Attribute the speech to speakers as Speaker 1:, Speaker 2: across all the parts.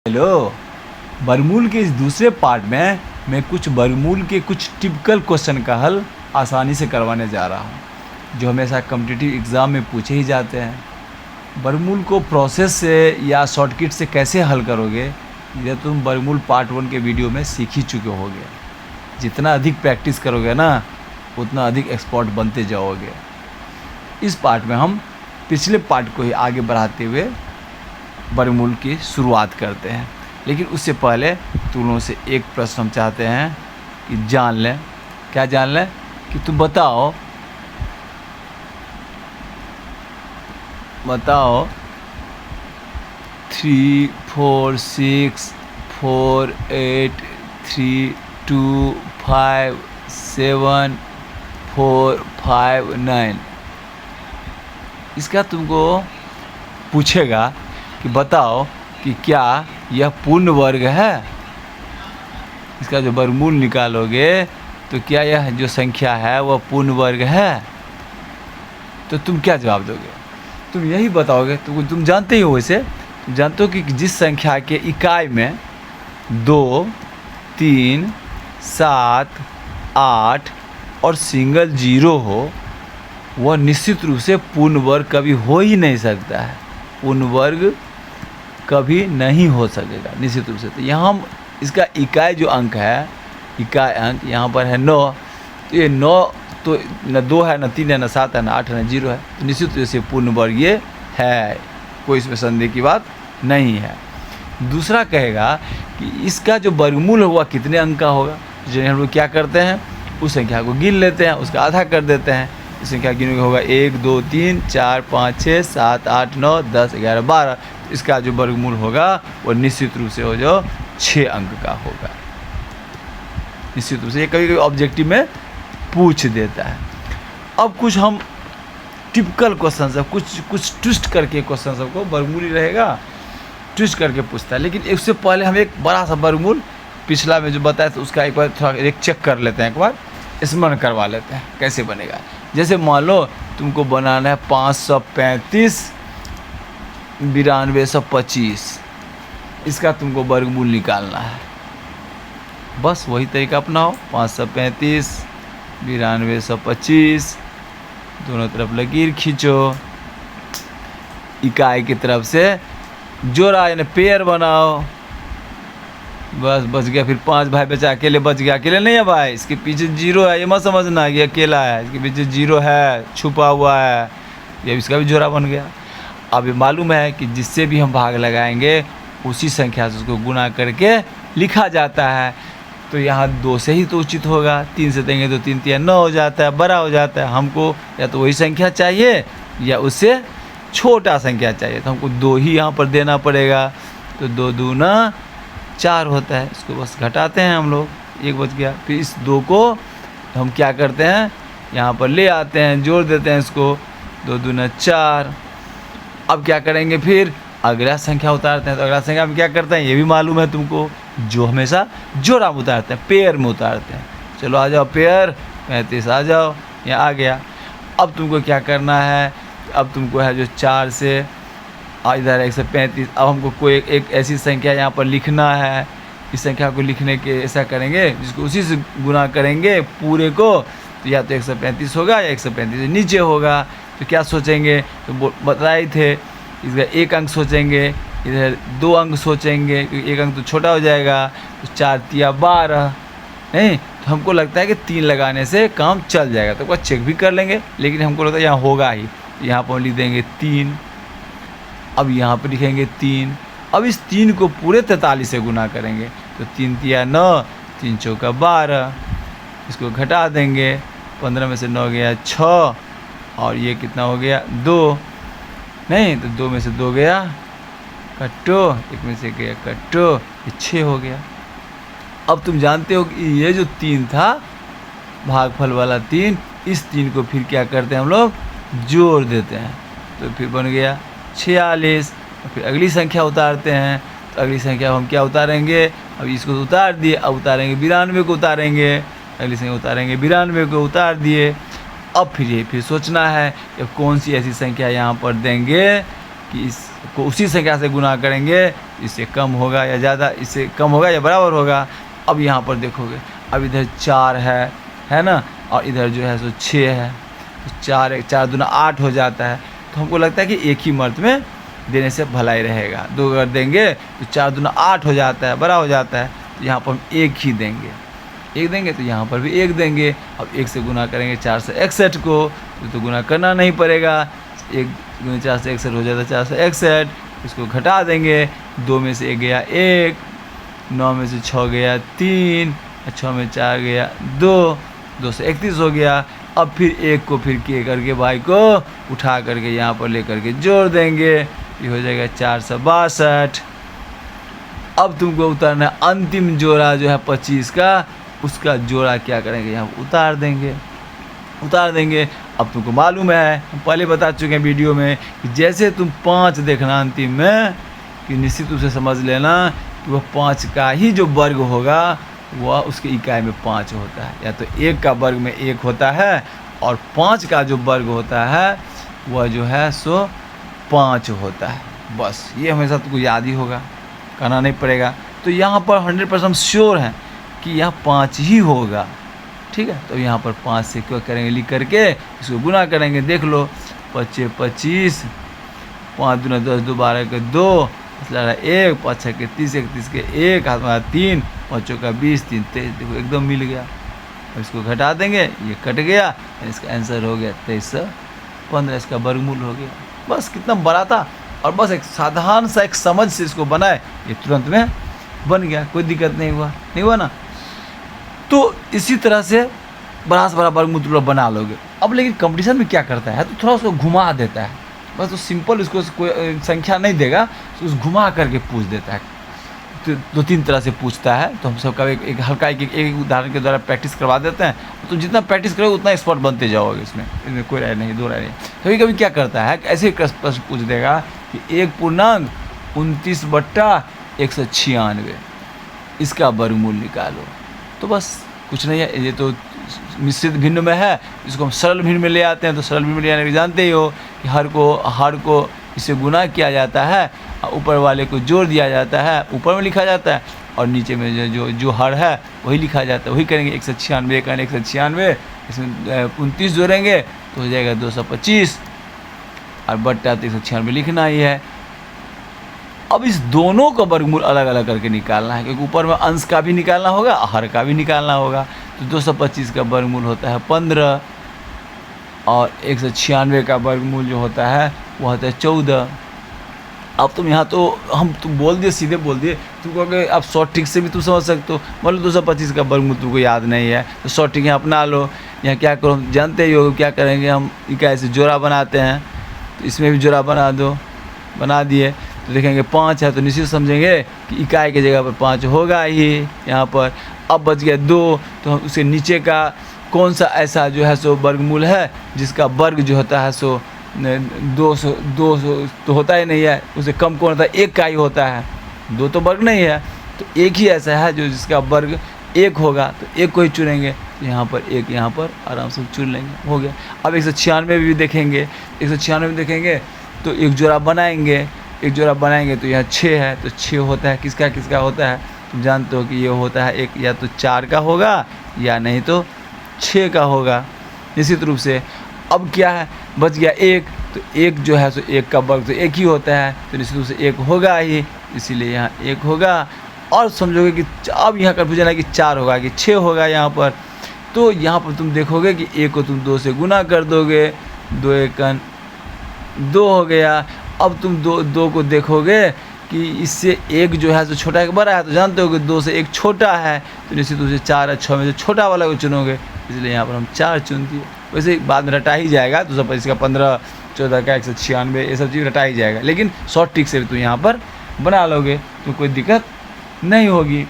Speaker 1: Hello. बर्नूल के इस दूसरे पार्ट में मैं कुछ बर्नूल के कुछ टिपिकल क्वेश्चन का हल आसानी से करवाने जा रहा हूँ, जो हमेशा कॉम्पिटिटिव एग्ज़ाम में पूछे ही जाते हैं। बर्नूल को प्रोसेस से या शॉर्टकट से कैसे हल करोगे, ये तुम बर्नूल पार्ट 1 के वीडियो में सीख ही चुके होगे। जितना अधिक प्रैक्टिस करोगे ना, उतना अधिक एक्सपर्ट बनते जाओगे। इस पार्ट में हम पिछले पार्ट को ही आगे बढ़ाते हुए बर्नूल की शुरुआत करते हैं। लेकिन उससे पहले तुम लोगों से एक प्रश्न हम चाहते हैं कि जान लें। क्या जान लें? कि तुम बताओ 3 4 6 4 8 3 2 5 7 4 5 9। इसका तुमको पूछेगा कि बताओ कि क्या यह पूर्ण वर्ग है। इसका जो वर्गमूल निकालोगे तो क्या यह जो संख्या है वह पूर्ण वर्ग है। तो तुम क्या जवाब दोगे? तुम यही बताओगे। तो तुम जानते ही हो, वैसे तुम जानते हो कि जिस संख्या के इकाई में 2 3 7 8 और सिंगल जीरो हो, वह निश्चित रूप से पूर्ण वर्ग कभी हो ही नहीं सकता है। पूर्ण वर्ग कभी नहीं हो सकेगा निश्चित रूप से। तो यहाँ हम इसका इकाई जो अंक है, इकाई अंक यहाँ पर है 9। तो ये 9 तो न 2 है, न 3 है, न 7 है, न 8 है, न 0 है। तो निश्चित रूप से पूर्ण वर्ग ये है, कोई इसमें संदेह की बात नहीं है। दूसरा कहेगा कि इसका जो वर्गमूल होगा कितने अंक का होगा। जो हम लोग क्या करते हैं, उस संख्या को गिन लेते हैं, उसका आधा कर देते हैं। इस संख्या गिनोगे होगा 1 2 3 4 5 6 7 8 9 10 11 12। इसका जो वर्गमूल होगा वो निश्चित रूप से हो जो 6 अंक का होगा। निश्चित रूप से ये कभी कभी ऑब्जेक्टिव में पूछ देता है। अब कुछ हम टिपिकल क्वेश्चन सब कुछ ट्विस्ट करके क्वेश्चन सबको वर्गमूल ही रहेगा, ट्विस्ट करके पूछता है। लेकिन इससे पहले हम एक बड़ा सा वर्गमूल पिछला में जो बताया था उसका एक बार थोड़ा एक चेक कर लेते हैं, एक बार स्मरण करवा लेते हैं कैसे बनेगा। जैसे मान लो तुमको बनाना है 535 9225। इसका तुमको वर्गमूल निकालना है। बस वही तरीका अपनाओ। 535 9225, दोनों तरफ लकीर खींचो, इकाई की तरफ से जोड़ा यानी पेयर बनाओ। बस बच गया। फिर 5 भाई बचा, अकेले बच गया। अकेले नहीं है भाई, इसके पीछे 0 है, ये मत समझना ये अकेला है। इसके पीछे 0 है, छुपा हुआ है। ये इसका भी जोड़ा बन गया। अब ये मालूम है कि जिससे भी हम भाग लगाएंगे उसी संख्या से उसको गुना करके लिखा जाता है। तो यहाँ 2 से ही तो उचित होगा। 3 से देंगे तो 3 3 9 हो जाता है, बड़ा हो जाता है। हमको या तो वही संख्या चाहिए या उससे छोटा संख्या चाहिए। तो हमको 2 ही यहाँ पर देना पड़ेगा। तो 2 दूना 4 होता है। इसको बस घटाते हैं हम लोग, 1 बच गया। फिर इस 2 को हम क्या करते हैं, यहाँ पर ले आते हैं, जोड़ देते हैं इसको। 2 दूना 4। अब क्या करेंगे, फिर अगला संख्या उतारते हैं। तो अगला संख्या में क्या करते हैं ये भी मालूम है तुमको, जो हमेशा जोड़ा में उतारते हैं, पेयर में उतारते हैं। चलो आ जाओ पेयर, 35 आ जाओ, यहाँ आ गया। अब तुमको क्या करना है, अब तुमको है जो 4 से इधर 135। अब हमको कोई एक ऐसी संख्या यहाँ पर लिखना है। इस संख्या को लिखने के ऐसा करेंगे जिसको उसी से गुना करेंगे पूरे को। तो या तो 135 होगा या 135 से नीचे होगा। तो क्या सोचेंगे, तो बताए थे इसका 1 अंक सोचेंगे, इधर 2 अंक सोचेंगे क्योंकि 1 अंक तो छोटा हो जाएगा। तो 4 तिया 12 नहीं, तो हमको लगता है कि 3 लगाने से काम चल जाएगा। तो एक चेक भी कर लेंगे, लेकिन हमको लगता है यहाँ होगा ही। यहाँ पर लिख देंगे 3। अब यहाँ पर लिखेंगे 3। अब इस 3 को पूरे 43 से गुना करेंगे। तो 3 तिया 9, 3 चौका 12। इसको घटा देंगे, 15 में से 9 गया 6, और ये कितना हो गया 2 नहीं, तो 2 में से 2 गया कट्टो, 1 में से गया कट्टो, ये 6 हो गया। अब तुम जानते हो कि ये जो 3 था भागफल वाला 3, इस 3 को फिर क्या करते हैं हम लोग, जोड़ देते हैं। तो फिर बन गया 46। फिर अगली संख्या उतारते हैं। तो अगली संख्या हम क्या उतारेंगे, अब इसको उतार दिए, अब उतारेंगे 92 को उतारेंगे। अगली संख्या उतारेंगे 92 को उतार दिए। अब फिर सोचना है कि कौन सी ऐसी संख्या यहाँ पर देंगे कि इसको उसी संख्या से गुना करेंगे इससे कम होगा या ज़्यादा, इससे कम होगा या बराबर होगा। अब यहाँ पर देखोगे, अब इधर 4 है ना, और इधर जो है सो 6 है, तो 4 दूना 8 हो जाता है। तो हमको लगता है कि एक ही मर्त में देने से भलाई रहेगा। 2 अगर देंगे तो 4 दूना 8 हो जाता है, बड़ा हो जाता है। तो यहाँ पर हम 1 ही देंगे, 1 देंगे तो यहाँ पर भी 1 देंगे। अब 1 से गुना करेंगे 461 को, तो गुना करना नहीं पड़ेगा। 1 गुना 4 से 61 हो जाता है 461। इसको घटा देंगे, 2 में से 1 गया 1, 9 में से 6 गया 3, 6 में 4 गया 2, 2 से 31 हो गया। अब फिर 1 को फिर के करके भाई को उठा करके यहाँ पर ले करके जोड़ देंगे, ये हो जाएगा 462। अब तुमको उतारना है अंतिम जोड़ा जो है 25 का, उसका जोड़ा क्या करेंगे, यहाँ उतार देंगे। अब तुमको मालूम है, हम पहले बता चुके हैं वीडियो में, कि जैसे तुम 5 देखना अंतिम में, कि निश्चित रूप से समझ लेना कि वह 5 का ही जो वर्ग होगा वह उसके इकाई में 5 होता है। या तो 1 का वर्ग में 1 होता है, और 5 का जो वर्ग होता है वह जो है सो 5 होता है। बस ये हमेशा तुमको याद ही होगा, करना नहीं पड़ेगा। तो यहाँ पर 100% श्योर है कि यह 5 ही होगा, ठीक है। तो यहाँ पर 5 से क्या करेंगे, लिख करके इसको गुना करेंगे। देख लो, 5 25, 5 दूना 10, 2 12 के 2, 1, 5 6 के 30, 31 के 1, हाथ में 3, 5 का 20, 3 23, देखो एकदम मिल गया। अब इसको घटा देंगे, ये कट गया, इसका आंसर हो गया 2315, इसका वर्गमूल हो गया। बस कितना बड़ा था, और बस एक साधारण सा एक समझ से इसको बनाए, ये तुरंत में बन गया, कोई दिक्कत नहीं हुआ ना। तो इसी तरह से बड़ा से बड़ा वर्गमूल बना लोगे। अब लेकिन कंपटीशन में क्या करता है, तो थोड़ा उसको घुमा देता है। बस तो सिंपल इसको कोई संख्या नहीं देगा, तो उस घुमा करके पूछ देता है। तो 2-3 तरह से पूछता है। तो हम सबका एक हल्का एक उदाहरण के द्वारा प्रैक्टिस करवा देते हैं। तो जितना प्रैक्टिस करोगे उतना एक्सपर्ट बनते जाओगे, इसमें कोई राय नहीं, 2 राय नहीं। कभी कभी क्या करता है, ऐसे ही प्रश्न पूछ देगा कि 1.29/196 इसका वर्गमूल निकालो। तो बस कुछ नहीं है, ये तो मिश्रित भिन्न में है, इसको हम सरल भिन्न में ले आते हैं। तो सरल भिन्न में ले आने के जानते ही हो कि हर को इससे गुना किया जाता है, ऊपर वाले को जोड़ दिया जाता है, ऊपर में लिखा जाता है, और नीचे में जो हर है वही लिखा जाता है। वही करेंगे, 196 का 196, इसमें 29 जोड़ेंगे तो हो जाएगा 225, और बट्टा 196 लिखना ही है। अब इस दोनों का वर्गमूल अलग अलग करके निकालना है, क्योंकि ऊपर में अंश का भी निकालना होगा, हर का भी निकालना होगा। तो 225 का वर्गमूल होता है 15, और 196 का वर्गमूल जो होता है वो होता है 14। अब तुम यहाँ तो तुम बोल दिए, सीधे बोल दिए, तुम कहोगे आप शॉर्ट ट्रिक से भी तुम समझ सकते हो। मान लो 225 का वर्गमूल तुमको याद नहीं है, तो शॉर्ट ट्रिक यहाँ अपना लो। यहाँ क्या करो, जानते ही हो क्या करेंगे, हम इकाई से जोड़ा बनाते हैं। तो इसमें भी जोड़ा बना दिए, तो देखेंगे 5 है, तो निश्चित समझेंगे कि इकाई की जगह पर 5 होगा ही यहाँ पर। अब बच गया 2, तो हम उसके नीचे का कौन सा ऐसा जो है सो वर्गमूल है जिसका वर्ग जो होता है सो 200 तो होता ही नहीं है, उससे कम कौन होता है, 1 का ही होता है। 2 तो वर्ग नहीं है, तो 1 ही ऐसा है जो जिसका वर्ग 1 होगा, तो 1 को ही चुनेंगे। तो यहाँ पर 1 यहाँ पर आराम से चुन लेंगे, हो गया। अब 196 भी देखेंगे, 196 में देखेंगे तो एक जोड़ा बनाएंगे, तो यहाँ 6 है, तो 6 होता है, किसका होता है, तुम जानते हो कि ये होता है एक, या तो 4 का होगा या नहीं तो 6 का होगा निश्चित रूप से। अब क्या है, बच गया 1, तो 1 जो है सो 1 का वर्ग तो 1 ही होता है, तो निश्चित रूप से 1 होगा ही, इसीलिए यहाँ 1 होगा। और समझोगे कि अब यहाँ कन्फ्यूजन है कि 4 होगा कि 6 होगा यहाँ पर। तो यहाँ पर तुम देखोगे कि 1 को तुम 2 से गुना कर दोगे, 2 1 2 हो गया। अब तुम 2 को देखोगे कि इससे 1 जो है सो छोटा एक बड़ा है, तो जानते हो कि 2 से 1 छोटा है, तो निश्चित रूप से 4 या 6 में से छोटा वाला को चुनोगे, इसलिए यहाँ पर हम 4 चुन दिए। वैसे बाद में रटा ही जाएगा, 225 का 15, 14 का 196, ये सब चीज़ रटा ही जाएगा, लेकिन शॉर्ट ट्रिक से भी तुम यहाँ पर बना लोगे तो कोई दिक्कत नहीं होगी।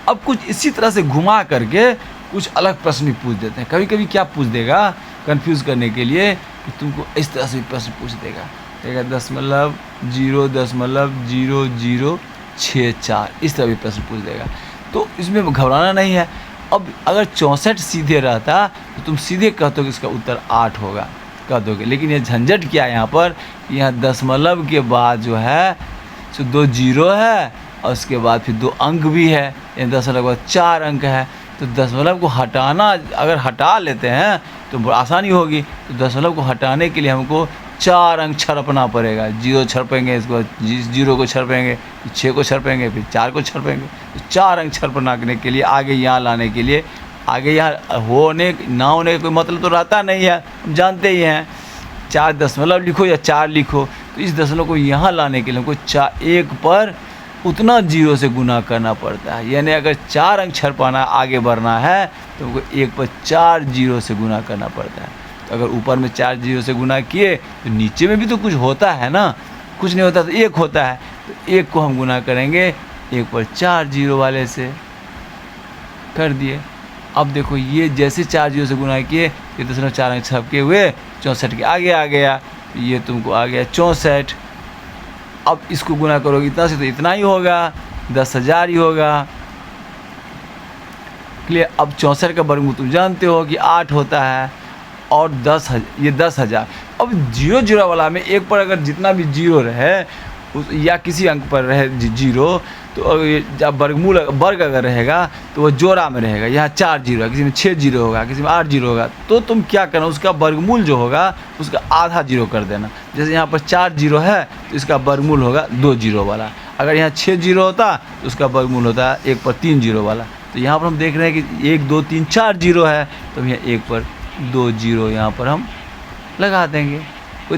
Speaker 1: अब कुछ इसी तरह से घुमा करके कुछ अलग प्रश्न भी पूछ देते हैं। कभी कभी क्या पूछ देगा कंफ्यूज करने के लिए, कि तुमको इस तरह से भी प्रश्न पूछ देगा, 0.000064, इस तरह भी प्रश्न पूछ देगा। तो इसमें घबराना नहीं है। अब अगर 64 सीधे रहता तो तुम सीधे कहते हो कि इसका उत्तर 8 होगा, कह दोगे। लेकिन ये झंझट क्या है यहाँ पर, यहाँ दशमलव के बाद जो है तो 2 जीरो है और उसके बाद फिर 2 अंक भी है, यानी दशमलव के बाद 4 अंक है। तो दशमलव को हटाना, अगर हटा लेते हैं तो आसानी होगी। तो दशमलव को हटाने के लिए हमको 4 अंक छरपना पड़ेगा। 0 छरपेंगे, इसको 0 को छरपेंगे, 6 को छरपेंगे, फिर 4 को छरपेंगे। तो 4 अंक छरपने के लिए आगे यहाँ लाने के लिए, आगे यहाँ होने ना होने का कोई मतलब तो रहता नहीं है, हम जानते ही हैं। 4 दशमलव लिखो या 4 लिखो, तो इस दशमलव को यहाँ लाने के लिए हमको 1 पर उतना 0 से गुना करना पड़ता है। यानी अगर 4 अंक छरपाना आगे बढ़ना है तो हमको 1 पर 4 0 से गुना करना पड़ता है। तो अगर ऊपर में 4 0 से गुना किए तो नीचे में भी तो कुछ होता है ना, कुछ नहीं होता तो 1 होता है। तो 1 को हम गुना करेंगे 1 पर 4 0 वाले से, कर दिए। अब देखो ये जैसे 4 0 से गुना किए, ये दशमलव 4 अंक छपके हुए 64 के आगे आ गया, ये तुमको आ गया 64। अब इसको गुना करोगे इतना से तो इतना ही होगा, 10,000 ही होगा। क्लियर। अब 64 का वर्गमूल तुम जानते हो कि 8 होता है और 10,000, ये 10,000। अब 0 0 वाला में 1 पर अगर जितना भी 0 रहे या किसी अंक पर रहे 0, तो जब वर्गमूल वर्ग अगर रहेगा तो वह जोड़ा में रहेगा। यहाँ 4 0 है, किसी में 6 0 होगा, किसी में 8 0 होगा, तो तुम क्या करना, उसका वर्गमूल जो होगा उसका आधा 0 कर देना। जैसे यहाँ पर 4 0 है तो इसका वर्गमूल होगा 2 0 वाला। अगर यहाँ 6 0 होता तो उसका वर्गमूल होता है 1 पर 3 0 वाला। तो यहाँ पर हम देख रहे हैं कि 1 2 3 4 0 है, तो यहाँ 1 पर 2 0 यहाँ पर हम लगा देंगे, कोई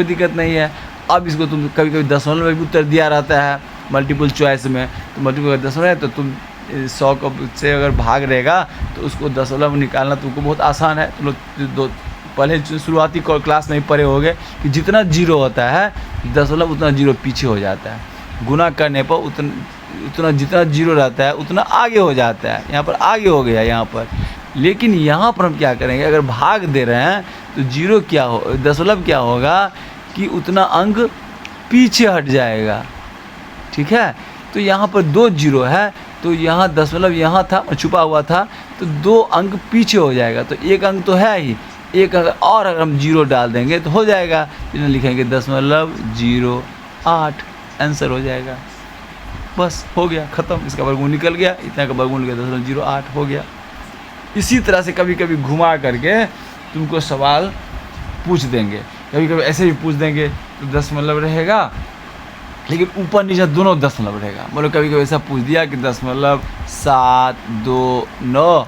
Speaker 1: दिक्कत नहीं है। अब इसको तुम कभी कभी दशमलव में भी उत्तर दिया रहता है मल्टीपल चॉइस में, तो मल्टीपल दशमलव है तो तुम 100 से अगर भाग रहेगा तो उसको दशमलव निकालना तुमको बहुत आसान है। तुम लोग पहले शुरुआती क्लास में ही पढ़े होंगे कि जितना 0 होता है दशमलव उतना 0 पीछे हो जाता है। गुना करने पर उतना जितना 0 रहता है उतना आगे हो जाता है। यहाँ पर आगे हो गया यहाँ पर, लेकिन यहाँ पर हम क्या करेंगे, अगर भाग दे रहे हैं तो 0 क्या हो, दशमलव क्या होगा कि उतना अंक पीछे हट जाएगा। ठीक है। तो यहाँ पर 2 0 है तो यहाँ दशमलव यहाँ था छुपा हुआ था, तो 2 अंक पीछे हो जाएगा। तो 1 अंक तो है ही, 1 अंक और अगर हम 0 डाल देंगे तो हो जाएगा। इन्हें लिखेंगे 0.08, आंसर हो जाएगा। बस हो गया, ख़त्म। इसका वर्गमूल निकल गया, इतना का वर्गमूल निकल गया, 0.08 हो गया। इसी तरह से कभी कभी घुमा करके तुमको सवाल पूछ देंगे, कभी कभी ऐसे भी पूछ देंगे तो दशमलव रहेगा लेकिन ऊपर नीचे दोनों दशमलव रहेगा। मतलब कभी कभी ऐसा पूछ दिया कि 0.729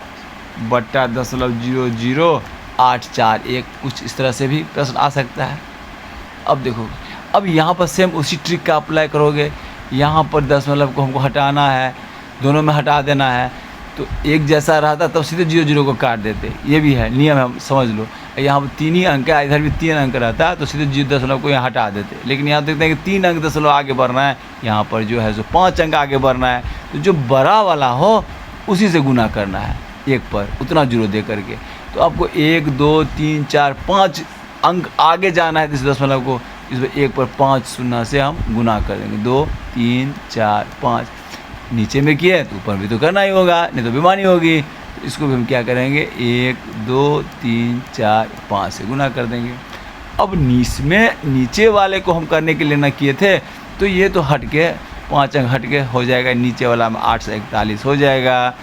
Speaker 1: बट्टा 0.0084 कुछ इस तरह से भी प्रश्न आ सकता है। अब देखो, अब यहाँ पर सेम उसी ट्रिक का अप्लाई करोगे। यहाँ पर दशमलव को हमको हटाना है, दोनों में हटा देना है, तो एक जैसा रहता तब सीधे 0 0 को काट देते। ये भी है नियम है, समझ लो। यहाँ पर 3 ही अंक है, इधर भी 3 अंक रहता है तो सीधे 0 दशमलव को यहाँ हटा देते। लेकिन यहाँ देखते हैं कि 3 अंक दशमलव आगे बढ़ना है, यहाँ पर जो है सो 5 अंक आगे बढ़ना है, तो जो बड़ा वाला हो उसी से गुना करना है 1 पर, उतना 0 दे करके। तो आपको 1 2 3 4 5 अंक आगे जाना है इस दशमलव को, इस 1 पर 5 शून्य से हम गुना कर देंगे। 2 3 4 5 नीचे में किए तो ऊपर भी तो करना ही होगा, नहीं तो बेईमानी होगी। तो इसको भी हम क्या करेंगे, 1 2 3 4 5 से गुना कर देंगे। अब नीचे वाले को हम करने के लिए ना किए थे, तो ये तो हट के 5 अंक हट के हो जाएगा, नीचे वाला में 8 से 41 हो जाएगा।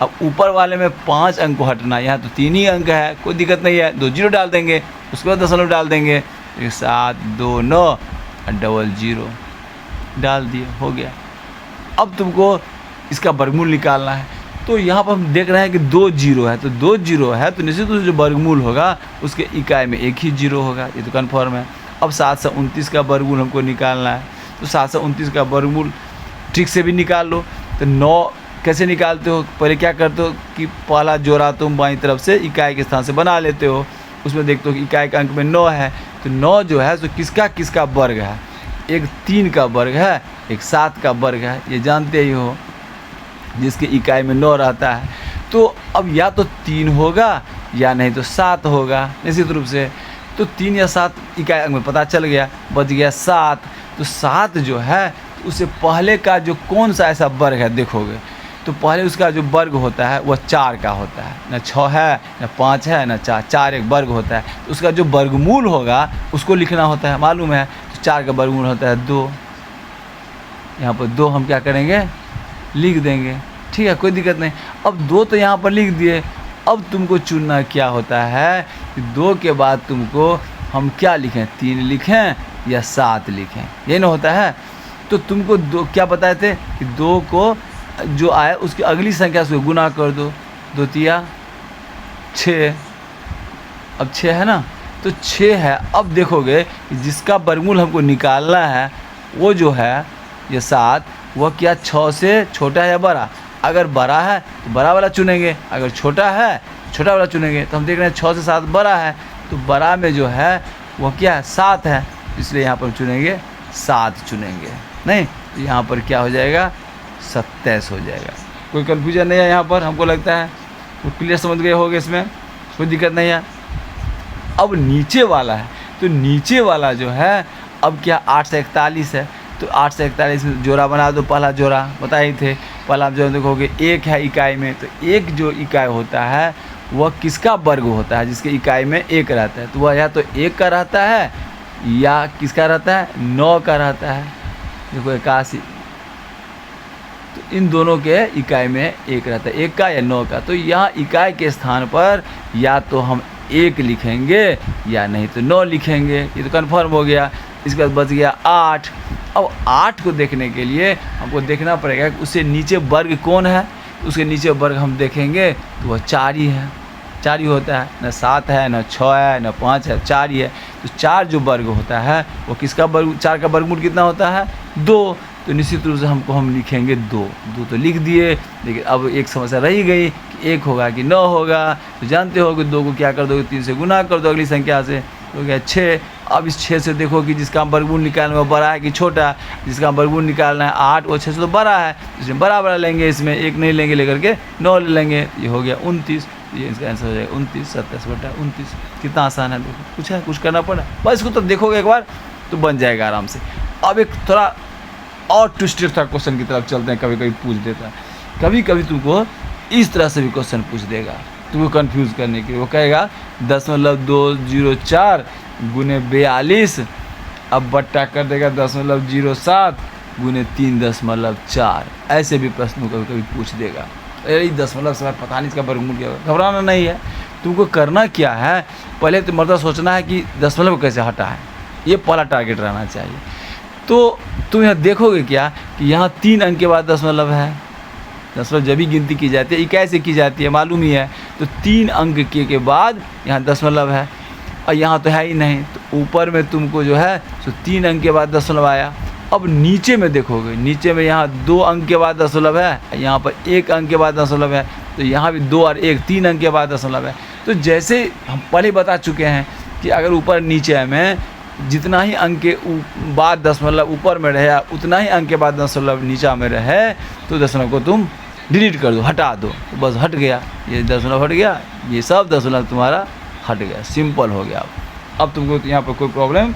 Speaker 1: अब ऊपर वाले में 5 अंक को हटना, यहाँ तो 3 ही अंक है, कोई दिक्कत नहीं है, 2 0 डाल देंगे, उसके बाद दशमलव डाल देंगे, 7 2 9 00 डाल दिए, हो गया। अब तुमको इसका वर्गमूल निकालना है। तो यहाँ पर हम देख रहे हैं कि 2 0 है, तो 2 0 है तो निश्चित रूप से जो वर्गमूल होगा उसके इकाई में 1 ही 0 होगा, ये तो कन्फर्म है। अब 729 का वर्गमूल हमको निकालना है, तो 729 का वर्गमूल ठीक से भी निकाल लो। तो 9 कैसे निकालते हो, पहले क्या करते हो कि पहला जोड़ा तुम बाईं तरफ से इकाई के स्थान से बना लेते हो, उसमें देखते हो कि इकाई का अंक में 9 है, तो 9 जो है सो किसका वर्ग है, एक 3 का वर्ग है, एक 7 का वर्ग है, ये जानते ही हो, जिसके इकाई में 9 रहता है। तो अब या तो 3 होगा या नहीं तो 7 होगा निश्चित रूप से। तो 3 या 7 इकाई अंक में पता चल गया, बच गया 7। तो 7 जो है उससे पहले का जो कौन सा ऐसा वर्ग है देखोगे, तो पहले उसका जो वर्ग होता है वह 4 का होता है, न 6 है न 5 है न 4, 4 एक वर्ग होता है। तो उसका जो वर्गमूल होगा उसको लिखना होता है, मालूम है। तो 4 का वर्गमूल होता है 2, यहाँ पर 2 हम क्या करेंगे, लिख देंगे। ठीक है, कोई दिक्कत नहीं। अब 2 तो यहाँ पर लिख दिए। अब तुमको चुनना क्या होता है कि 2 के बाद तुमको हम क्या लिखें, 3 लिखें या 7 लिखें, ये ना होता है। तो तुमको 2 क्या बताए थे कि 2 को जो आए उसकी अगली संख्या से गुना कर दो। 2 तिया 6, अब 6 है ना, तो 6 है। अब देखोगे कि जिसका वर्गमूल हमको निकालना है वो जो है ये 7, वह क्या 6 से छोटा है या बड़ा। अगर बड़ा है तो बड़ा वाला चुनेंगे, अगर छोटा है छोटा वाला चुनेंगे। तो हम देख रहे हैं 6 से 7 बड़ा है, तो बड़ा में जो है वह क्या है, 7 है, इसलिए यहाँ पर चुनेंगे 7 चुनेंगे। नहीं तो यहाँ पर क्या हो जाएगा, 27 हो जाएगा। कोई कन्फ्यूजन नहीं है यहाँ पर, हमको लगता है वो क्लियर समझ गए होंगे, इसमें कोई दिक्कत नहीं है। अब नीचे वाला है, तो नीचे वाला जो है अब क्या 8 से 41 है, तो 8 से 41 में जोड़ा बना दो। पहला जोड़ा बताए ही थे, पहला जो देखोगे 1 है इकाई में, तो 1 जो इकाई होता है वह किसका वर्ग होता है, जिसके इकाई में 1 रहता है, तो वह या तो 1 का रहता है या किसका रहता है, 9 का रहता है। देखो 81, तो इन दोनों के इकाई में 1 रहता है, 1 का या 9 का। तो यहाँ इकाई के स्थान पर या तो हम 1 लिखेंगे या नहीं तो 9 लिखेंगे, ये तो कन्फर्म हो गया। इसके बाद बच गया 8। अब 8 को देखने के लिए हमको देखना पड़ेगा कि उससे नीचे वर्ग कौन है। उसके नीचे वर्ग हम देखेंगे तो वह 4 ही है, 4 ही होता है, न 7 है, न 6 है, न 5 है, 4 ही है। तो 4 जो वर्ग होता है वो किसका वर्ग, 4 का वर्गमूल कितना होता है, 2। तो निश्चित रूप से हम लिखेंगे 2 तो लिख दिए। लेकिन अब एक समस्या रही गई कि 1 होगा कि 9 होगा। तो जानते हो कि 2 को क्या कर दोगे, 3 से गुना कर दो अगली संख्या से, तो क्या 6। अब इस 6 से देखो कि जिसका हम वर्गमूल निकालना है वो बड़ा है कि छोटा। जिसका हम वर्गमूल निकालना है 8, वो 6 से तो बड़ा है, इसमें बड़ा लेंगे, इसमें 1 नहीं लेंगे, लेकर के 9 ले लेंगे। ये हो गया 29, ये इसका आंसर हो जाएगा 29, 27/29। कितना आसान है, देखो कुछ है, कुछ करना पड़ा बस। इसको तो देखोगे एक बार तो बन जाएगा आराम से। अब एक थोड़ा और ट्विस्टेड था क्वेश्चन की तरफ चलते हैं। कभी कभी पूछ देता है, कभी कभी तुमको इस तरह से भी क्वेश्चन पूछ देगा तुमको कंफ्यूज करने के लिए। वो कहेगा 0.204 गुने 42, अब बट्टा कर देगा 0.07 गुने 3.4। ऐसे भी प्रश्न कभी कभी पूछ देगा। अरे 10 समय पता नहीं इसका वर्गमूल क्या होगा। घबराना नहीं है, तुमको करना क्या है, पहले तो मतलब सोचना है कि दशमलव कैसे हटा है, ये पहला टारगेट रहना चाहिए। तो तुम यहाँ देखोगे क्या कि यहाँ 3 अंक के बाद दशमलव है। दशमलव जब भी गिनती की जाती है इकाई से की जाती है, मालूम ही है। तो 3 अंक के बाद यहाँ दशमलव है, और यहाँ तो है ही नहीं। तो ऊपर में तुमको जो है तो 3 अंक के बाद दशमलव आया। अब नीचे में देखोगे, नीचे में यहाँ 2 अंक के बाद दशमलव है, यहाँ पर 1 अंक के बाद दशमलव है। तो यहाँ भी 2 और 1 3 अंक के बाद दशमलव है। तो जैसे हम पहले बता चुके हैं कि अगर ऊपर नीचे में जितना ही अंक के बाद दशमलव ऊपर में रहे उतना ही अंक के बाद दशमलव नीचा में रहे, तो दशमलव को तुम डिलीट कर दो, हटा दो, तो बस हट गया। ये दशमलव हट गया, ये सब दशमलव तुम्हारा हट गया, सिंपल हो गया। अब तुमको यहाँ पर कोई प्रॉब्लम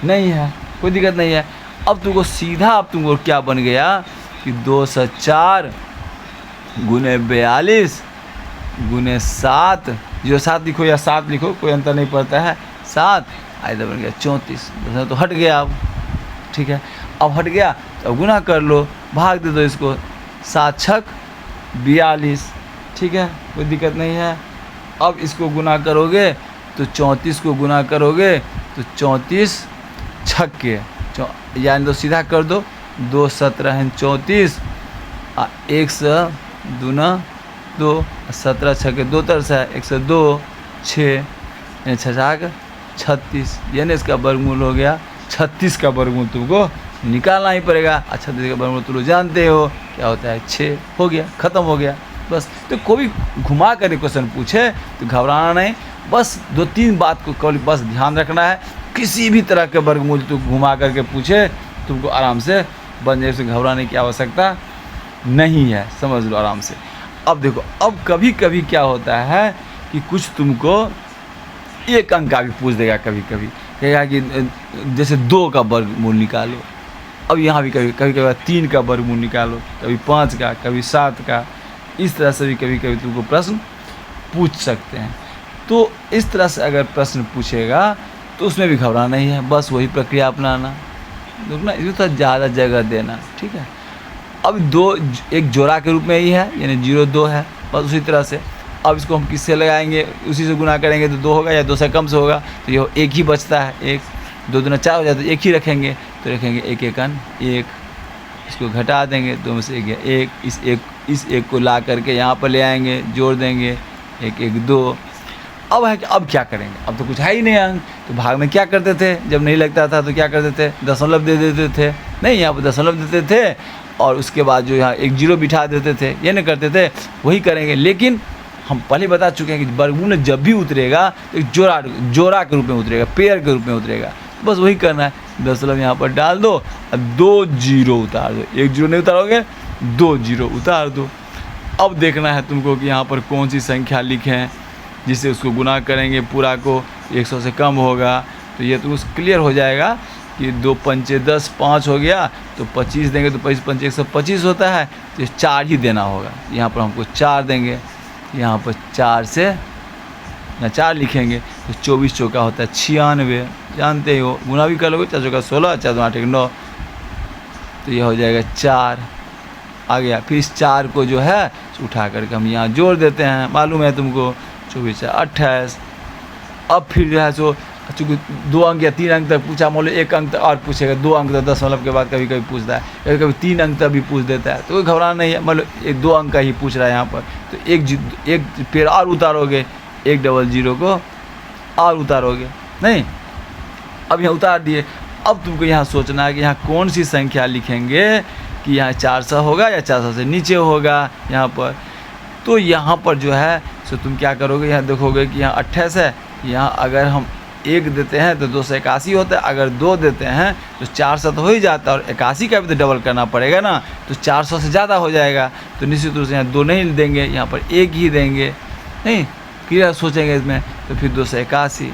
Speaker 1: नहीं है, कोई दिक्कत नहीं है। अब तुमको सीधा अब तुमको क्या बन गया कि 204 गुने 42 गुने 7, जो 7 लिखो या 7 लिखो कोई अंतर नहीं पड़ता है, 7 इधर बन गया 34। तो हट गया अब, ठीक है। अब हट गया तो अब गुना कर लो, भाग दे दो इसको, 7 छक 42, ठीक है, कोई दिक्कत नहीं है। अब इसको गुना करोगे तो 34 को गुना करोगे तो 34 छक के यानी तो सीधा कर दो, 2 17 34 1 से 2 2, 17 छके 2 तरह से 102 6 यानी 6 36, यानी इसका वर्गमूल हो गया 36 का वर्गमूल तुमको निकालना ही पड़ेगा। 36 का वर्गमूल तुम लोग जानते हो क्या होता है, 6। हो गया, ख़त्म हो गया बस। तो कोई घुमा कर क्वेश्चन पूछे तो घबराना नहीं, बस 2-3 बात को केवल बस ध्यान रखना है। किसी भी तरह के वर्गमूल तो घुमा करके पूछे तुमको आराम से बन जाए, से घबराने की आवश्यकता नहीं है, समझ लो आराम से। अब देखो, अब कभी कभी क्या होता है कि कुछ तुमको 1 अंक का भी पूछ देगा, कभी कभी कहेगा कि जैसे 2 का वर्गमूल निकालो। अब यहाँ भी कभी कभी 3 का वर्गमूल निकालो, कभी 5 का, कभी 7 का। इस तरह से भी कभी कभी तुमको प्रश्न पूछ सकते हैं। तो इस तरह से अगर प्रश्न पूछेगा तो उसमें भी घबराना नहीं है, बस वही प्रक्रिया अपनाना। रुकना, इसमें थोड़ा ज़्यादा जगह देना, ठीक है। अब एक जोड़ा के रूप में ही है, यानी 0 2 है, बस उसी तरह से। अब इसको हम किससे लगाएंगे, उसी से गुना करेंगे तो 2 होगा, या 2 से कम से होगा तो ये 1 ही बचता है, 1 2 दूना 4 हो जाता है, 1 ही रखेंगे, तो रखेंगे 1 एकन 1, इसको घटा देंगे 2 में से 1 गया 1, इस एक को ला करके यहाँ पर ले आएंगे, जोड़ देंगे 1 1 2। अब है कि अब क्या करेंगे, अब तो कुछ है ही नहीं अंक, तो भाग में क्या करते थे, जब नहीं लगता था तो क्या करते थे, दशमलव दे देते थे, नहीं यहाँ पर दशमलव देते थे, और उसके बाद जो यहाँ एक 0 बिठा देते थे, ये नहीं करते थे, वही करेंगे। लेकिन हम पहले बता चुके हैं कि वर्गमूल जब भी उतरेगा तो एक जोड़ा के रूप में उतरेगा, पेयर के रूप में उतरेगा, बस वही करना है। दशमलव यहाँ पर डाल दो और 2 0 उतार दो, 1 0 नहीं उतारोगे 2 0 उतार दो। अब देखना है तुमको कि यहाँ पर कौन सी संख्या लिखें जिससे उसको गुना करेंगे पूरा को 100 से कम होगा, तो ये तो क्लियर हो जाएगा कि 2 पंचे 10, 5 हो गया तो 25 देंगे, तो 25 पंचे 125 होता है, तो 4 ही देना होगा। यहाँ पर हमको 4 देंगे, यहाँ पर 4 से या 4 लिखेंगे तो 24 चौका होता है 96, जानते ही हो, गुना भी कर लोगे, 4 चौका 16, 4 2 8 1 9, तो ये हो जाएगा 4 आ गया। फिर इस 4 को जो है उठा करके हम यहाँ जोड़ देते हैं, मालूम है तुमको, 24 28। अब फिर जो है सो चूँकि 2 अंक या 3 अंक तक पूछा, मान लो 1 अंक तक और पूछेगा, 2 अंक तक दशमलव के बाद कभी कभी पूछता है, कभी कभी 3 अंक तक भी पूछ देता है, तो कोई घबराना नहीं है। मान लो 2 अंक का ही पूछ रहा है यहाँ पर, तो एक पेड़ और उतारोगे, 1 00 को और उतारोगे, नहीं अब यहाँ उतार दिए। अब तुमको यहाँ सोचना है कि यहाँ कौन सी संख्या लिखेंगे, कि यहाँ 400 होगा या 400 से नीचे होगा यहाँ पर। तो यहाँ पर जो है सो तुम क्या करोगे, यहाँ देखोगे कि यहाँ 28 है, यहाँ अगर हम 1 देते हैं तो 281 होता है, अगर 2 देते हैं तो 400 तो हो ही जाता है, और 81 का भी तो डबल करना पड़ेगा ना, तो 400 से ज़्यादा हो जाएगा, तो निश्चित रूप से यहाँ 2 नहीं देंगे, यहाँ पर 1 ही देंगे, नहीं क्लियर सोचेंगे इसमें। तो फिर 281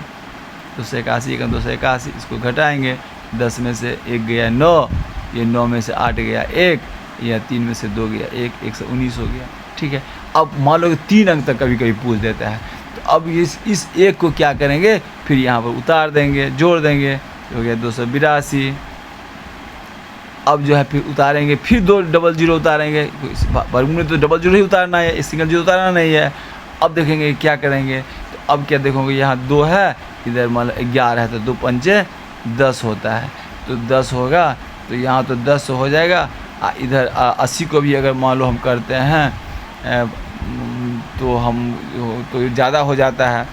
Speaker 1: का 281, इसको घटाएंगे, 10 में से 1 गया 9, ये 9 में से 8 गया 1, या 3 में से 2 गया 1, 119 हो गया, ठीक है। अब मान लो 3 अंक तक कभी कभी पूछ देता है, तो अब इस 1 को क्या करेंगे, फिर यहाँ पर उतार देंगे, जोड़ देंगे, हो गया 282। अब जो है फिर उतारेंगे, फिर 2 00 उतारेंगे, वर्गमूल में तो 00 ही उतारना है, सिंगल 0 उतारना नहीं है। अब देखेंगे क्या करेंगे, तो अब क्या देखोगे, यहाँ 2 है, इधर मान लो 11 है, तो 2 पंचे 10 होता है, तो 10 होगा, तो यहाँ तो 10 हो जाएगा। इधर 80 को भी अगर मान लो हम करते हैं तो हम तो ज़्यादा हो जाता है,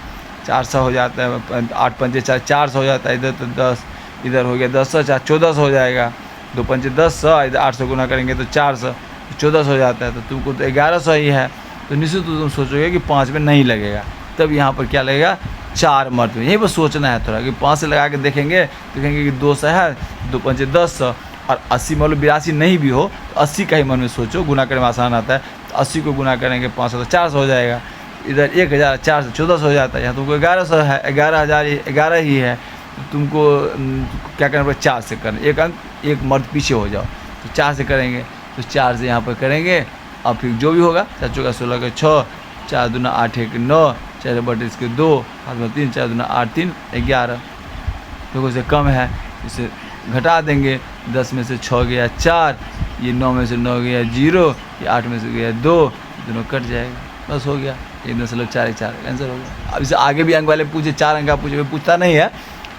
Speaker 1: 400 हो जाता है, 8 पंचे 400 हो जाता है, इधर तो 10, इधर हो गया 10 1400 हो जाएगा, 2 पंचे 10, इधर 800 गुना करेंगे तो 400, 1400 हो जाता है, तो तुमको तो 1100 ही है, तो निश्चित तुम सोचोगे कि 5 में नहीं लगेगा, तब यहाँ पर क्या लगेगा, 4 मर्द में। यही बस सोचना है थोड़ा, कि 5 से लगा के देखेंगे कि 200 है, 2 पंचे 10, और 80 मान लो 82 नहीं भी हो तो 80 का ही मन में सोचो, गुना करने में आसान आता है, तो 80 को गुना करेंगे 500 तो 400 हो जाएगा, इधर 1000 4 से 1400 हो जाता है, यहाँ तुमको 1100 है, 11 ही है, तो तुमको क्या करना पड़ेगा, 4 से करना, 1 अंक 1 मर्द पीछे हो जाओ, तो 4 से करेंगे, तो 4 से यहाँ पर करेंगे। अब फिर जो भी होगा, 4 चौका 16 का 6, 4 दूना 8 1 9, 4 बटे इसके 2, हाथ में 3, 4 दूना 8 3 11, देखो से कम है, इसे घटा देंगे, 10 में से 6 गया 4, ये 9 में से 9 गया 0, ये 8 में से गया 2, दोनों कट जाएगा, बस हो गया, 1.4 आंसर हो गया। अब इसे आगे भी अंक वाले पूछे, 4 अंक का पूछे, पूछता नहीं है,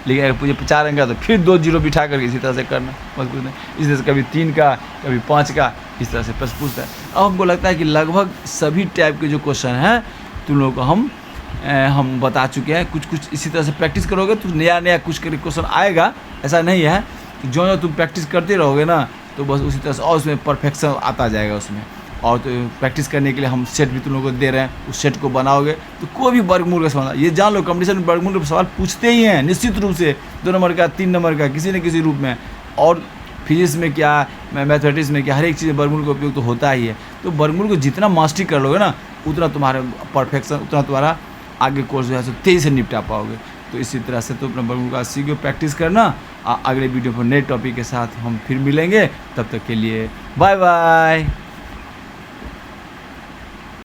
Speaker 1: लेकिन अगर पूछे 4 अंक का तो फिर 2 0 बिठा करके इसी तरह से करना, बस कुछ नहीं। इस तरह से कभी 3 का, कभी 5 का, इस तरह से प्रश्न पूछता है। अब हमको लगता है कि लगभग सभी टाइप के जो क्वेश्चन हैं तुम लोगों को हम बता चुके हैं। कुछ इसी तरह से प्रैक्टिस करोगे तो नया कुछ क्वेश्चन आएगा, ऐसा नहीं है कि जो तुम प्रैक्टिस करते रहोगे ना तो बस उसी तरह से और उसमें परफेक्शन आता जाएगा उसमें। और तो प्रैक्टिस करने के लिए हम सेट भी तुम लोगों को दे रहे हैं, उस सेट को बनाओगे तो कोई भी वर्गमूल का सवाल, ये जान लो कंपटीशन में वर्गमूल का सवाल पूछते ही हैं निश्चित रूप से, 2 नंबर का 3 नंबर का किसी न किसी रूप में। और फिजिक्स में क्या, मैथमेटिक्स में क्या, हर एक चीज़ वर्गमूल का उपयोग तो होता ही है। तो वर्गमूल को जितना मास्टरी कर लोगे ना उतना तुम्हारा परफेक्शन, उतना तुम्हारा आगे कोर्स जो है सो तेज़ी से निपटा पाओगे। तो इसी तरह से तो अपना वर्गमूल का सीखो, प्रैक्टिस करना। अगले वीडियो पर नए टॉपिक के साथ हम फिर मिलेंगे, तब तक के लिए बाय बाय।